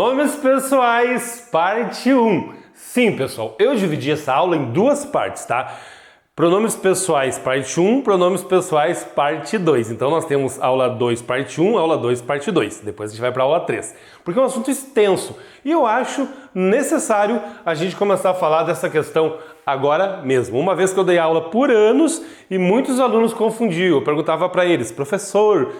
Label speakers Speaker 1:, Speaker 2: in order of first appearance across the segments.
Speaker 1: Pronomes pessoais, parte 1. Sim, pessoal, eu dividi essa aula em duas partes, tá? Pronomes pessoais, parte 1, pronomes pessoais, parte 2. Então nós temos aula 2, parte 1, aula 2, parte 2. Depois a gente vai para a aula 3. Porque é um assunto extenso e eu acho necessário a gente começar a falar dessa questão agora mesmo. Uma vez que eu dei aula por anos e muitos alunos confundiam. Eu perguntava para eles, professor,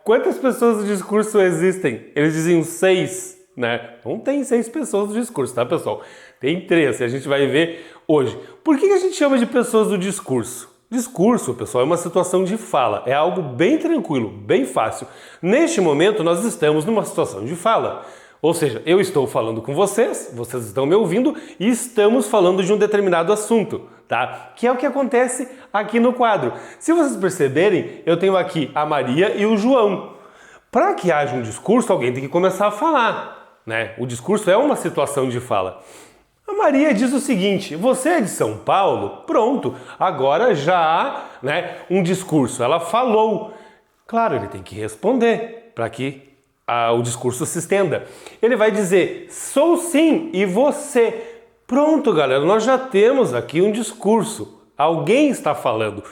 Speaker 1: quantas pessoas do discurso existem? Eles diziam 6, né? Não tem 6 pessoas do discurso, tá, pessoal? Tem 3, e a gente vai ver hoje. Por que a gente chama de pessoas do discurso? Discurso, pessoal, é uma situação de fala. É algo bem tranquilo, bem fácil. Neste momento, nós estamos numa situação de fala. Ou seja, eu estou falando com vocês, vocês estão me ouvindo e estamos falando de um determinado assunto, tá? Que é o que acontece aqui no quadro. Se vocês perceberem, eu tenho aqui a Maria e o João. Para que haja um discurso, alguém tem que começar a falar, né? O discurso é uma situação de fala. A Maria diz o seguinte: você é de São Paulo? Pronto, agora já há, né, um discurso. Ela falou. Claro, ele tem que responder para que o discurso se estenda. Ele vai dizer, sou sim, e você? Pronto, galera, nós já temos aqui um discurso. Alguém está falando.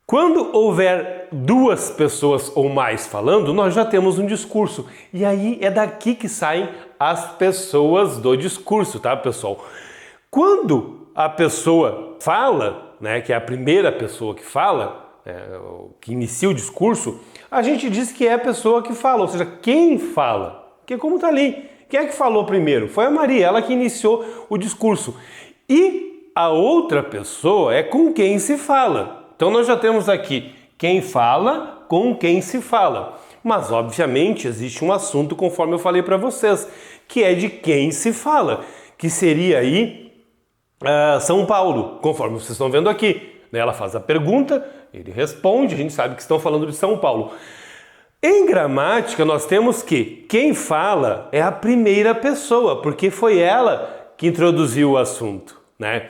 Speaker 1: Quando houver 2 pessoas ou mais falando, nós já temos um discurso. E aí é daqui que saem as pessoas do discurso, tá, pessoal? Quando a pessoa fala, né, que é a primeira pessoa que fala, que inicia o discurso, a gente diz que é a pessoa que fala, ou seja, quem fala. Porque como tá ali, quem é que falou primeiro? Foi a Maria, ela que iniciou o discurso. E a outra pessoa é com quem se fala. Então nós já temos aqui quem fala com quem se fala. Mas obviamente existe um assunto, conforme eu falei para vocês, que é de quem se fala, que seria aí São Paulo, conforme vocês estão vendo aqui. Ela faz a pergunta, ele responde, a gente sabe que estão falando de São Paulo. Em gramática nós temos que quem fala é a primeira pessoa, porque foi ela que introduziu o assunto, né?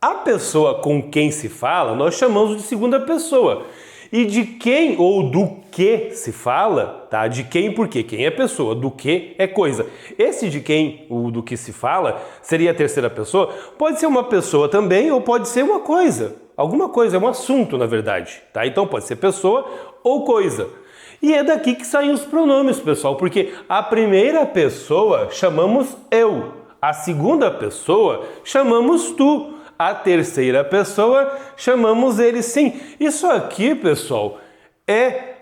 Speaker 1: A pessoa com quem se fala, nós chamamos de segunda pessoa. E de quem ou do que se fala, tá? De quem por quê? Quem é pessoa, do que é coisa. Esse de quem ou do que se fala seria a terceira pessoa. Pode ser uma pessoa também ou pode ser uma coisa. Alguma coisa, é um assunto, na verdade, tá? Então pode ser pessoa ou coisa. E é daqui que saem os pronomes, pessoal, porque a primeira pessoa chamamos eu, a segunda pessoa chamamos tu. A terceira pessoa chamamos ele sim. Isso aqui, pessoal, é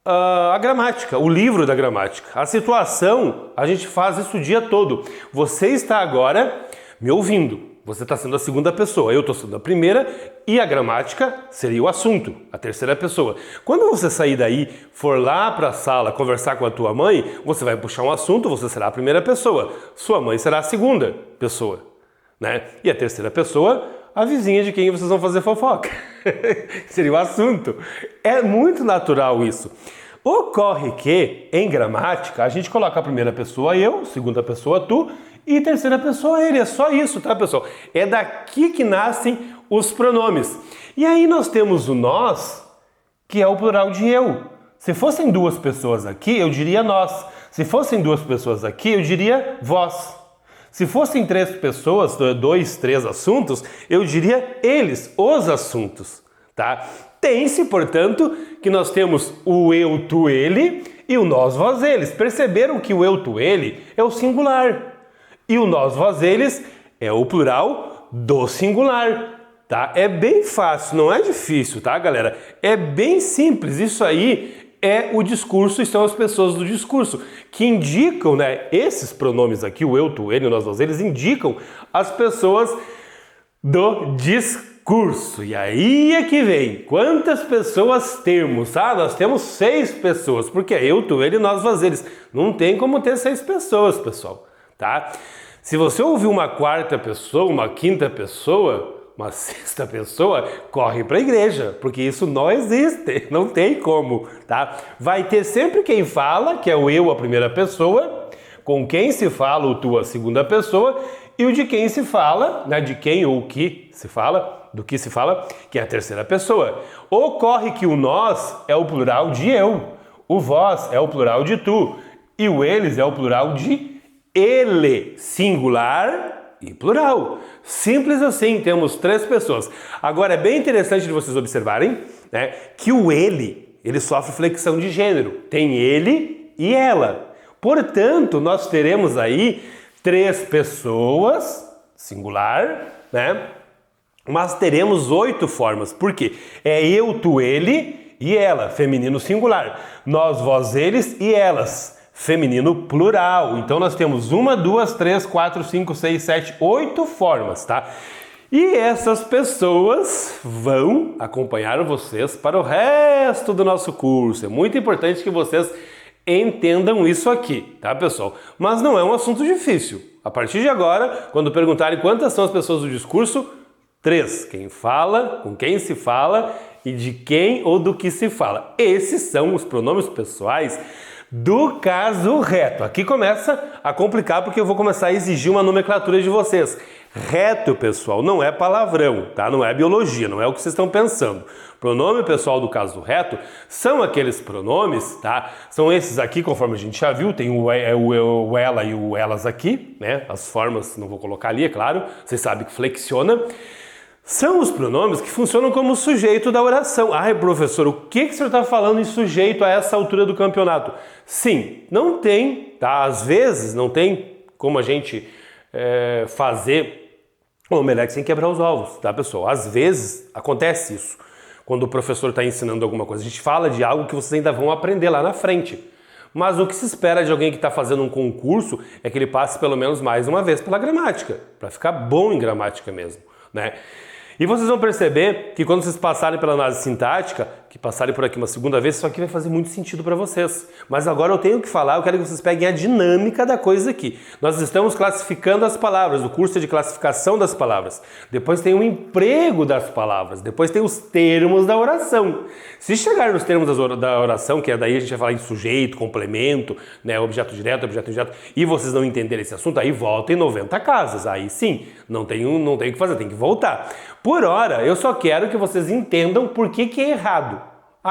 Speaker 1: a gramática, o livro da gramática. A situação, a gente faz isso o dia todo. Você está agora me ouvindo. Você está sendo a segunda pessoa, eu estou sendo a primeira e a gramática seria o assunto, a terceira pessoa. Quando você sair daí, for lá para a sala conversar com a tua mãe, você vai puxar um assunto, você será a primeira pessoa. Sua mãe será a segunda pessoa, né? E a terceira pessoa, a vizinha de quem vocês vão fazer fofoca. Seria o assunto. É muito natural isso. Ocorre que, em gramática, a gente coloca a primeira pessoa eu, segunda pessoa tu e terceira pessoa ele. É só isso, tá, pessoal? É daqui que nascem os pronomes. E aí nós temos o nós, que é o plural de eu. Se fossem 2 pessoas aqui, eu diria nós. Se fossem 2 pessoas aqui, eu diria vós. Se fossem 3 pessoas, 2, 3 assuntos, eu diria eles, os assuntos, tá? Tem-se, portanto, que nós temos o eu, tu, ele e o nós, vós, eles. Perceberam que o eu, tu, ele é o singular e o nós, vós, eles é o plural do singular, tá? É bem fácil, não é difícil, tá, galera? É bem simples, isso aí é o discurso, são as pessoas do discurso, que indicam, né, esses pronomes aqui, o eu, tu, ele, o nós, vós, eles indicam as pessoas do discurso. E aí é que vem, quantas pessoas temos? Nós temos 6 pessoas, porque é eu, tu, ele, nós, vós, eles. Não tem como ter 6 pessoas, pessoal, tá? Se você ouvir uma 4ª pessoa, uma 5ª pessoa, uma 6ª pessoa, corre para a igreja, porque isso não existe, não tem como, tá? Vai ter sempre quem fala, que é o eu, a primeira pessoa, com quem se fala, o tu, a segunda pessoa, e o de quem se fala, né, de quem ou o que se fala, do que se fala, que é a terceira pessoa. Ocorre que o nós é o plural de eu, O vós é o plural de tu e o eles é o plural de ele, singular e plural. Simples assim, temos 3 pessoas. Agora é bem interessante de vocês observarem, né, que o ele sofre flexão de gênero. Tem ele e ela. Portanto, nós teremos aí 3 pessoas, singular, né? Mas teremos 8 formas. Por quê? É eu, tu, ele e ela, feminino singular. Nós, vós, eles e elas, feminino plural. Então nós temos 1, 2, 3, 4, 5, 6, 7, 8 formas, tá? E essas pessoas vão acompanhar vocês para o resto do nosso curso. É muito importante que vocês entendam isso aqui, tá, pessoal? Mas não é um assunto difícil. A partir de agora, quando perguntarem quantas são as pessoas do discurso, 3. Quem fala, com quem se fala e de quem ou do que se fala. Esses são os pronomes pessoais do caso reto. Aqui começa a complicar porque eu vou começar a exigir uma nomenclatura de vocês. Reto, pessoal, não é palavrão, tá? Não é biologia, não é o que vocês estão pensando. Pronome pessoal do caso reto são aqueles pronomes, tá? São esses aqui, conforme a gente já viu, tem o ela e o elas aqui, né? As formas, não vou colocar ali, é claro, vocês sabem que flexiona. São os pronomes que funcionam como sujeito da oração. Ai, professor, o que o senhor está falando em sujeito a essa altura do campeonato? Sim, não tem, tá? Às vezes não tem como a gente fazer o omelete sem quebrar os ovos, tá, pessoal? Às vezes acontece isso. Quando o professor está ensinando alguma coisa, a gente fala de algo que vocês ainda vão aprender lá na frente. Mas o que se espera de alguém que está fazendo um concurso é que ele passe pelo menos mais uma vez pela gramática, para ficar bom em gramática mesmo, né? E vocês vão perceber que quando vocês passarem pela análise sintática, que passarem por aqui uma segunda vez, isso aqui vai fazer muito sentido para vocês. Mas agora eu tenho que falar, eu quero que vocês peguem a dinâmica da coisa aqui. Nós estamos classificando as palavras, o curso é de classificação das palavras. Depois tem o emprego das palavras, depois tem os termos da oração. Se chegar nos termos da oração, que é daí a gente vai falar em sujeito, complemento, né, objeto direto, e vocês não entenderem esse assunto, aí voltem 90 casas. Aí sim, não tem o que fazer, tem que voltar. Por hora, eu só quero que vocês entendam por que é errado.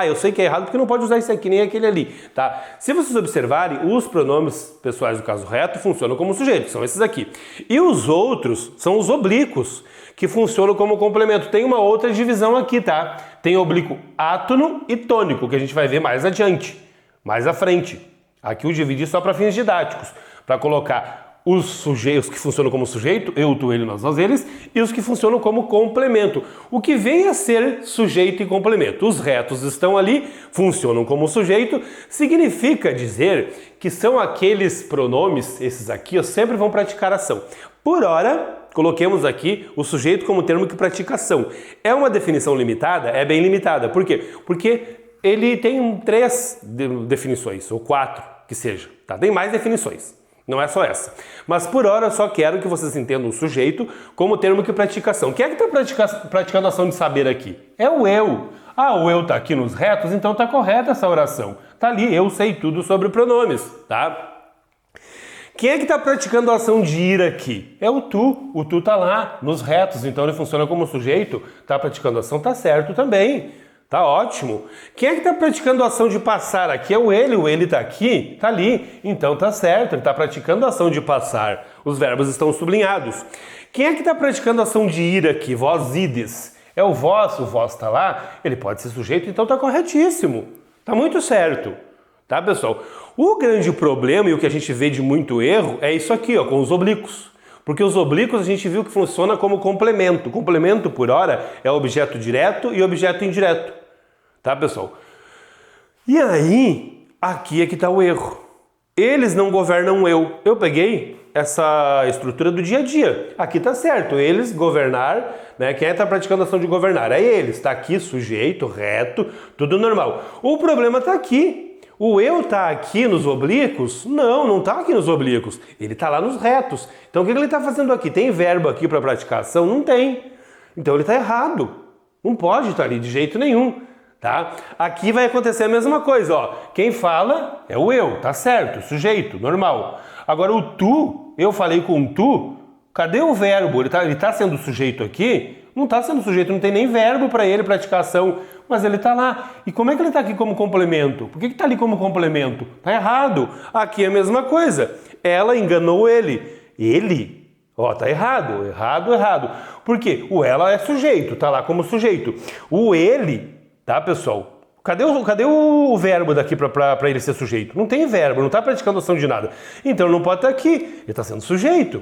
Speaker 1: Eu sei que é errado porque não pode usar esse aqui nem aquele ali, tá? Se vocês observarem, os pronomes pessoais do caso reto funcionam como sujeito, são esses aqui. E os outros são os oblíquos, que funcionam como complemento. Tem uma outra divisão aqui, tá? Tem oblíquo átono e tônico, que a gente vai ver mais adiante, mais à frente. Aqui eu dividi só para fins didáticos, para colocar os sujeitos que funcionam como sujeito, eu, tu, ele, nós, vós, eles, e os que funcionam como complemento. O que vem a ser sujeito e complemento. Os retos estão ali, funcionam como sujeito, significa dizer que são aqueles pronomes, esses aqui, sempre vão praticar ação. Por ora, coloquemos aqui o sujeito como termo que pratica ação. É uma definição limitada? É bem limitada. Por quê? Porque ele tem 3 definições, ou 4 que seja. Tá? Tem mais definições. Não é só essa. Mas por hora eu só quero que vocês entendam o sujeito como termo que pratica ação. Quem é que está praticando a ação de saber aqui? É o eu. O eu está aqui nos retos, então está correta essa oração. Está ali, eu sei tudo sobre pronomes, tá? Quem é que está praticando a ação de ir aqui? É o tu. O tu está lá, nos retos, então ele funciona como sujeito. Está praticando a ação, está certo também. Tá ótimo. Quem é que está praticando a ação de passar aqui? É o ele está aqui, está ali. Então tá certo, ele está praticando a ação de passar. Os verbos estão sublinhados. Quem é que está praticando a ação de ir aqui? Vós ides. É o vós está lá, ele pode ser sujeito, então tá corretíssimo. Tá muito certo. Tá, pessoal? O grande problema e o que a gente vê de muito erro é isso aqui, ó, com os oblíquos. Porque os oblíquos a gente viu que funciona como complemento. Complemento, por hora, é objeto direto e objeto indireto. Tá, pessoal? E aí, aqui é que está o erro. Eles não governam eu. Eu peguei essa estrutura do dia a dia. Aqui tá certo. Eles governar, né? Quem está praticando a ação de governar? É eles. Está aqui, sujeito, reto, tudo normal. O problema está aqui. O eu está aqui nos oblíquos? Não está aqui nos oblíquos. Ele está lá nos retos. Então o que ele está fazendo aqui? Tem verbo aqui para praticar ação? Não tem. Então ele está errado. Não pode estar ali de jeito nenhum. Tá? Aqui vai acontecer a mesma coisa. Ó. Quem fala é o eu, tá certo, sujeito, normal. Agora o tu, eu falei com tu, cadê o verbo? Ele tá sendo sujeito aqui? Não está sendo sujeito, não tem nem verbo para ele praticar ação, mas ele está lá. E como é que ele está aqui como complemento? Por que está ali como complemento? Está errado. Aqui é a mesma coisa. Ela enganou ele. Ele? Ó, tá errado. Por quê? O ela é sujeito, tá lá como sujeito. O ele, tá, pessoal? Cadê o verbo daqui para ele ser sujeito? Não tem verbo, não está praticando ação de nada. Então não pode estar aqui. Ele está sendo sujeito.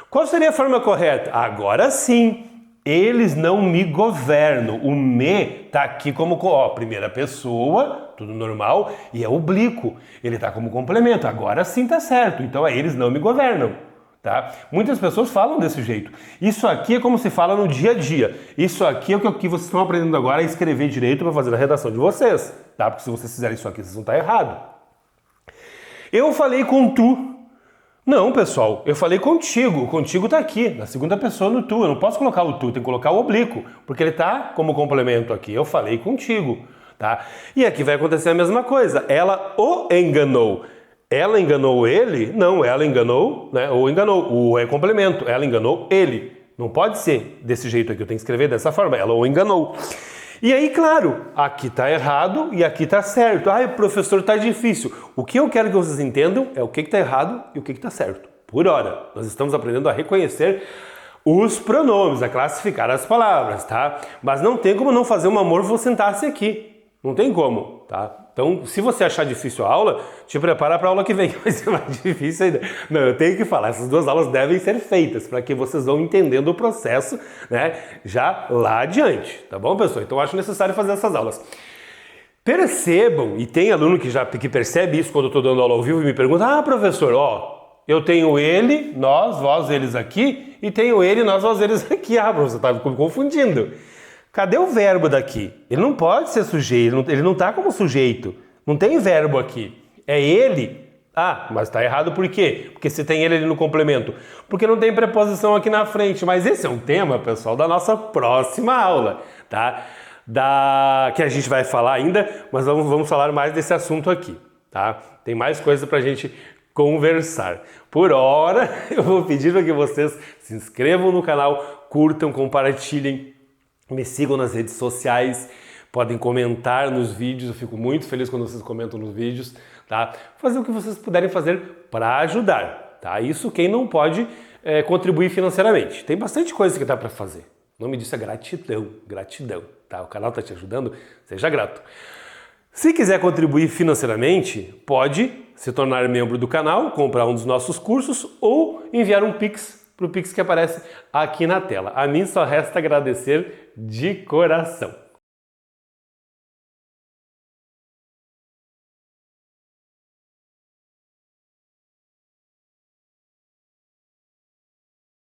Speaker 1: Qual seria a forma correta? Agora sim. Eles não me governam. O me está aqui como primeira pessoa, tudo normal, e é oblíquo. Ele está como complemento. Agora sim está certo. Então eles não me governam. Tá? Muitas pessoas falam desse jeito. Isso aqui é como se fala no dia a dia. Isso aqui é o que vocês estão aprendendo agora a escrever direito para fazer a redação de vocês. Tá? Porque se vocês fizerem isso aqui, vocês vão estar errado. Eu falei com tu. Não, pessoal, eu falei contigo. O contigo tá aqui, na segunda pessoa no tu. Eu não posso colocar o tu, tem que colocar o oblíquo, porque ele tá como complemento aqui. Eu falei contigo, tá? E aqui vai acontecer a mesma coisa. Ela o enganou. Ela enganou ele? Não, ela enganou, né? Ou enganou. O é complemento. Ela enganou ele. Não pode ser desse jeito aqui. Eu tenho que escrever dessa forma. Ela o enganou. E aí, claro, aqui está errado e aqui está certo. Professor, está difícil. O que eu quero que vocês entendam é o que está errado e o que está certo. Por hora, nós estamos aprendendo a reconhecer os pronomes, a classificar as palavras, tá? Mas não tem como não fazer uma morfossintaxe aqui. Não tem como, tá? Então, se você achar difícil a aula, te prepara para a aula que vem, que vai ser mais difícil ainda. Não, eu tenho que falar, essas duas aulas devem ser feitas para que vocês vão entendendo o processo, né, já lá adiante, tá bom, pessoal? Então, eu acho necessário fazer essas aulas. Percebam, e tem aluno que percebe isso quando eu estou dando aula ao vivo e me pergunta, professor, eu tenho ele, nós, vós, eles aqui, e tenho ele, nós, vós, eles aqui. Professor, está me confundindo. Cadê o verbo daqui? Ele não pode ser sujeito, ele não está como sujeito. Não tem verbo aqui. É ele. Mas está errado por quê? Porque se tem ele ali no complemento. Porque não tem preposição aqui na frente. Mas esse é um tema, pessoal, da nossa próxima aula, tá? Que a gente vai falar ainda, mas vamos falar mais desse assunto aqui, tá? Tem mais coisa para a gente conversar. Por hora, eu vou pedir para que vocês se inscrevam no canal, curtam, compartilhem, me sigam nas redes sociais, podem comentar nos vídeos, eu fico muito feliz quando vocês comentam nos vídeos, tá? Fazer o que vocês puderem fazer para ajudar, tá? Isso quem não pode contribuir financeiramente. Tem bastante coisa que dá para fazer. O nome disso é gratidão, tá? O canal está te ajudando, seja grato. Se quiser contribuir financeiramente, pode se tornar membro do canal, comprar um dos nossos cursos ou enviar um Pix para o Pix que aparece aqui na tela. A mim só resta agradecer de coração.